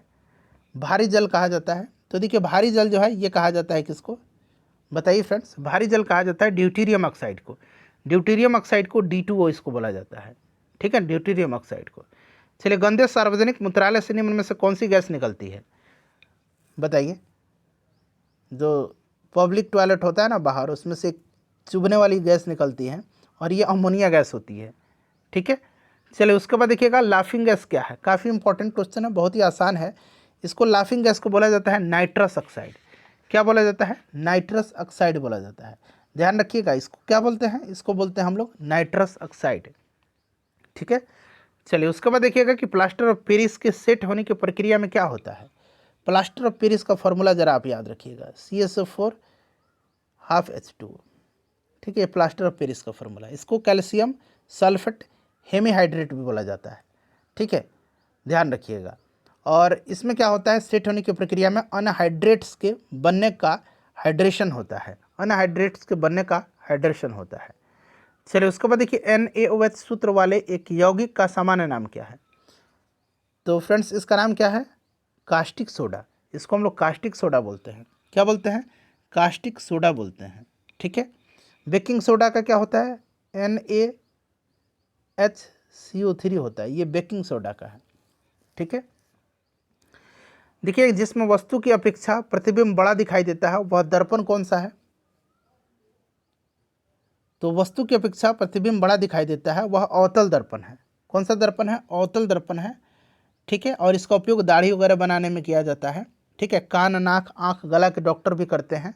Speaker 1: भारी जल कहा जाता है, तो देखिए भारी जल जो है ये कहा जाता है किसको, बताइए फ्रेंड्स। भारी जल कहा जाता है ड्यूटेरियम ऑक्साइड को। ड्यूटेरियम ऑक्साइड को D2O इसको बोला जाता है। ठीक है, ड्यूटेरियम ऑक्साइड को। चलिए गंदे सार्वजनिक मूत्रालय से निम्न में से कौन सी गैस निकलती है, बताइए। जो पब्लिक टॉयलेट होता है ना बाहर, उसमें से चुभने वाली गैस निकलती है, और ये अमोनिया गैस होती है। ठीक है, चलिए उसके बाद देखिएगा लाफिंग गैस क्या है, काफ़ी इंपॉर्टेंट क्वेश्चन है, बहुत ही आसान है। इसको लाफिंग गैस को बोला जाता है नाइट्रस ऑक्साइड। क्या बोला जाता है, नाइट्रस ऑक्साइड बोला जाता है। ध्यान रखिएगा, इसको क्या बोलते हैं, इसको बोलते हैं हम लोग नाइट्रस ऑक्साइड। ठीक है, चलिए उसके बाद देखिएगा कि प्लास्टर ऑफ पेरिस के सेट होने की प्रक्रिया में क्या होता है। प्लास्टर ऑफ पेरिस का फॉर्मूला जरा आप याद रखिएगा, CSO4 ½ H2। ठीक है, प्लास्टर ऑफ पेरिस का फॉर्मूला, इसको कैल्शियम सल्फेट हेमीहाइड्रेट भी बोला जाता है। ठीक है, ध्यान रखिएगा। और इसमें क्या होता है, सेट होने की प्रक्रिया में अनहाइड्रेट्स के बनने का हाइड्रेशन होता है, अनहाइड्रेट्स के बनने का हाइड्रेशन होता है। चलिए उसके बाद देखिए NaOH सूत्र वाले एक यौगिक का सामान्य नाम क्या है। तो फ्रेंड्स इसका नाम क्या है, कास्टिक सोडा। इसको हम लोग कास्टिक सोडा बोलते हैं। क्या बोलते हैं, कास्टिक सोडा बोलते हैं। ठीक है, बेकिंग सोडा का क्या होता है, NaHCO3 होता है, ये बेकिंग सोडा का है। ठीक है, देखिए जिसमें वस्तु की अपेक्षा प्रतिबिंब बड़ा दिखाई देता है वह दर्पण कौन सा है। तो वस्तु की अपेक्षा प्रतिबिंब बड़ा दिखाई देता है वह अवतल दर्पण है। कौन सा दर्पण है, अवतल दर्पण है। ठीक है, और इसका उपयोग दाढ़ी वगैरह बनाने में किया जाता है। ठीक है, कान नाक आँख गला के डॉक्टर भी करते हैं।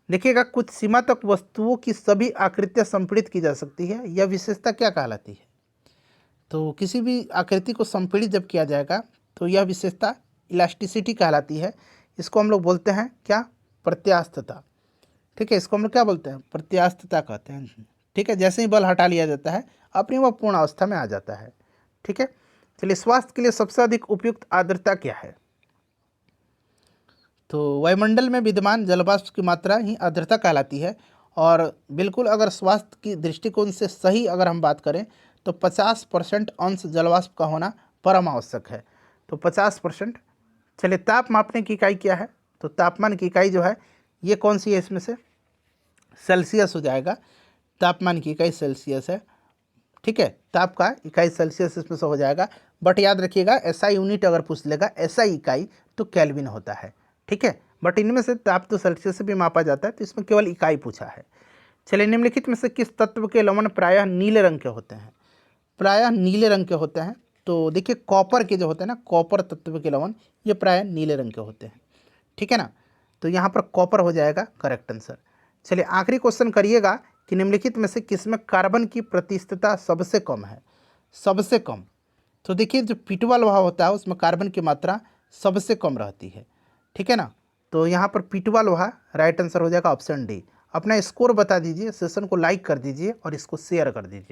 Speaker 1: देखिएगा, कुछ सीमा तक वस्तुओं की सभी आकृतियाँ संपीड़ित की जा सकती है, यह विशेषता क्या कहलाती है? तो किसी भी आकृति को संपीड़ित जब किया जाएगा तो यह विशेषता इलास्टिसिटी कहलाती है। इसको हम लोग बोलते हैं क्या? प्रत्यास्थता। ठीक है, इसको हम लोग क्या बोलते हैं? प्रत्यास्थता कहते हैं। ठीक है, जैसे ही बल हटा लिया जाता है अपनी वह पूर्ण अवस्था में आ जाता है। ठीक है, चलिए, स्वास्थ्य के लिए सबसे अधिक उपयुक्त आर्द्रता क्या है? तो वायुमंडल में विद्यमान जलवाष्प की मात्रा ही आर्द्रता कहलाती है। और बिल्कुल अगर स्वास्थ्य की दृष्टिकोण से सही अगर हम बात करें तो 50% अंश जलवाष्प का होना परम आवश्यक है। तो 50%। चलिए, ताप मापने की इकाई क्या है? तो तापमान की इकाई जो है ये कौन सी है? इसमें से सेल्सियस हो जाएगा। तापमान की इकाई सेल्सियस है। ठीक है, ताप का इकाई सेल्सियस इसमें से हो जाएगा। बट याद रखिएगा, एसआई यूनिट अगर पूछ लेगा, एसआई इकाई तो केल्विन होता है। ठीक है, बट इनमें से ताप तो सेल्सियस से भी मापा जाता है, तो इसमें केवल इकाई पूछा है। चलिए, निम्नलिखित में से किस तत्व के लवण प्रायः नीले रंग के होते हैं? प्रायः नीले रंग के होते हैं। तो देखिए, कॉपर के जो होते हैं ना, कॉपर तत्व के लवण ये प्रायः नीले रंग के होते हैं। ठीक है ना, तो यहाँ पर कॉपर हो जाएगा करेक्ट आंसर। चलिए, आखिरी क्वेश्चन करिएगा कि निम्नलिखित में से किसमें कार्बन की प्रतिशतता सबसे कम है? सबसे कम। तो देखिए, जो पिटवा लोहा होता है उसमें कार्बन की मात्रा सबसे कम रहती है। ठीक है ना, तो यहाँ पर पिटवा लोहा राइट आंसर हो जाएगा ऑप्शन डी। अपना स्कोर बता दीजिए, सेशन को लाइक कर दीजिए और इसको शेयर कर दीजिए।